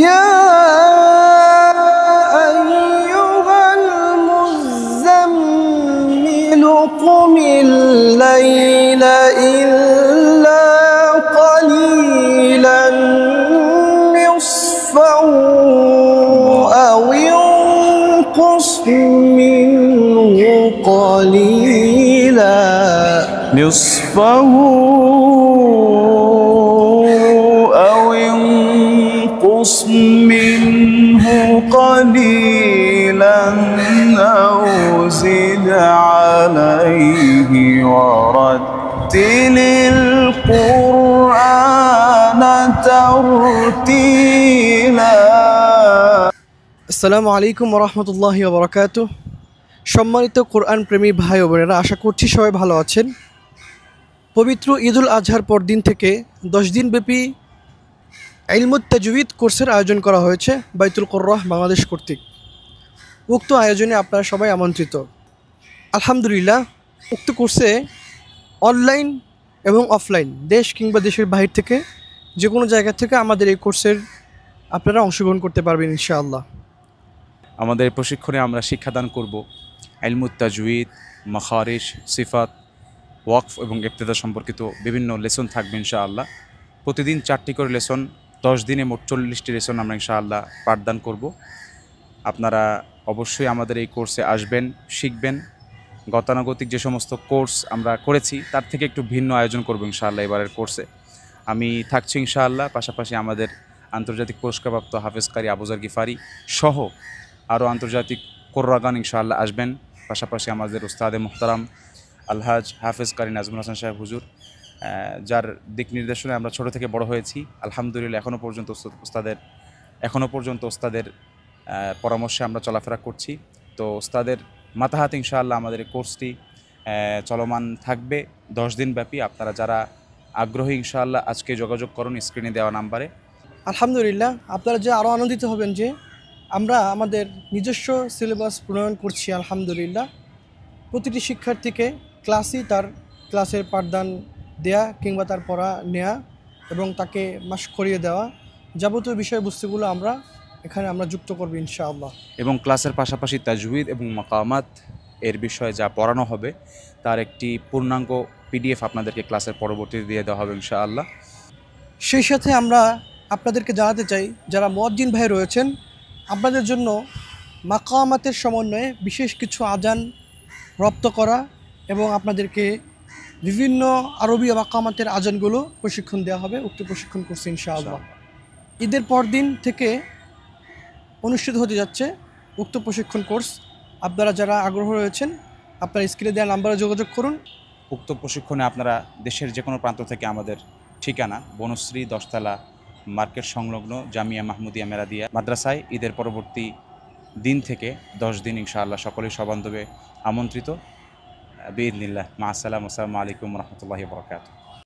يا أيها المزمل قم الليل إلا قليلا نصفه أو انقص منه قليلا نصفه أو انقص منه قليلا أو زد عليه ورتل القرآن ترتيلا। আসসালামু আলাইকুম ওয়া রাহমাতুল্লাহি ওয়া বারাকাতুহু। সম্মানিত কোরআন প্রেমী ভাই ও বোনেরা, আশা করছি সবাই ভালো আছেন। পবিত্র ঈদুল আজহার পর দিন থেকে 10 দিনব্যাপী ইলমুত তাজউইদ কোর্সের আয়োজন করা হয়েছে বাইতুল কুরআহ বাংলাদেশ কর্তৃক। উক্ত আয়োজনে আপনারা সবাই আমন্ত্রিত। আলহামদুলিল্লাহ, উক্ত কোর্সে অনলাইন এবং অফলাইন, দেশ কিংবা দেশের বাহির থেকে যে কোনো জায়গা থেকে আমাদের এই কোর্সের আপনারা অংশগ্রহণ করতে পারবেন ইনশাআল্লাহ। আমাদের প্রশিক্ষণে আমরা শিক্ষাদান করব ইলমুত তাজউইদ, মাখারিজ, সিফাত, ওয়াকফ এবং ইবতিদা সম্পর্কিত বিভিন্ন লেসন থাকবে ইনশাআল্লাহ। প্রতিদিন 4টি করে লেসন, 10 দিনে মোট 40টি লেসন আমরা ইনশাআল্লাহ পাঠদান করব। আপনারা অবশ্যই আমাদের এই কোর্সে আসবেন, শিখবেন। গতানুগতিক যে সমস্ত কোর্স আমরা করেছি তার থেকে একটু ভিন্ন আয়োজন করব ইনশাআল্লাহ এবারের কোর্সে। আমি থাকছি ইনশাআল্লাহ, পাশাপাশি আমাদের আন্তর্জাতিক পুরস্কারপ্রাপ্ত হাফেজ কারি আবুজার গিফারি সহ আরও আন্তর্জাতিক কোর্রাগান ইনশাআল্লাহ আসবেন। পাশাপাশি আমাদের উস্তাদে মুহতারাম আলহাজ হাফেজ কারি নাজমুল হাসান সাহেব হুজুর, যার দিক নির্দেশনে আমরা ছোট থেকে বড় হয়েছি। আলহামদুলিল্লাহ এখনও পর্যন্ত ওস্তাদের পরামর্শে আমরা চলাফেরা করছি। তো ওস্তাদের মাতাহাত ইনশাআল্লাহ আমাদের এই কোর্সটি চলমান থাকবে 10 দিন ব্যাপী। আপনারা যারা আগ্রহী ইনশাআল্লাহ আজকে যোগাযোগ করুন স্ক্রিনে দেওয়া নাম্বারে। আলহামদুলিল্লাহ, আপনারা যে আরও আনন্দিত হবেন যে আমরা আমাদের নিজস্ব সিলেবাস প্রণয়ন করছি। আলহামদুলিল্লাহ, প্রতিটি শিক্ষার্থীকে তার ক্লাসের পাঠদান দেয়া কিংবা তার পড়া নেয়া এবং তাকে মাস্ক করিয়ে দেওয়া, যাবতীয় বিষয়বস্তুগুলো আমরা এখানে যুক্ত করব ইনশাআল্লাহ। এবং ক্লাসের পাশাপাশি তাজউইদ এবং মাকামাত এর বিষয়ে যা পড়ানো হবে তার একটি পূর্ণাঙ্গ PDF আপনাদেরকে ক্লাসের পরবর্তীতে দিয়ে দেওয়া হবে ইনশাআল্লাহ। সেই সাথে আমরা আপনাদেরকে জানাতে চাই, যারা মুয়াজ্জিন ভাই রয়েছেন, আপনাদের জন্য মাকামাতের সমন্বয়ে বিশেষ কিছু আজান রপ্ত করা এবং আপনাদেরকে বিভিন্ন আরবি মাকামাতের আজানগুলো প্রশিক্ষণ দেওয়া হবে। উক্ত প্রশিক্ষণ করছে ইনশাআল্লাহ। ঈদের পর দিন থেকে অনুষ্ঠিত হতে যাচ্ছে উক্ত প্রশিক্ষণ কোর্স। আপনারা যারা আগ্রহ রয়েছেন, আপনারা স্ক্রিনে দেওয়া নাম্বারে যোগাযোগ করুন। উক্ত প্রশিক্ষণে আপনারা দেশের যে কোনো প্রান্ত থেকে আমাদের ঠিকানা বনশ্রী 10তলা মার্কেট সংলগ্ন জামিয়া মাহমুদিয়া মেরাদিয়া মাদ্রাসায় ঈদের পরবর্তী দিন থেকে 10 দিন ইনশাআল্লাহ সকলেই সবান্ধবে আমন্ত্রিত। বিইذنিল্লাহ। মা আসসালামু আলাইকুম ওয়া রাহমাতুল্লাহি ওয়া বারাকাতুহু।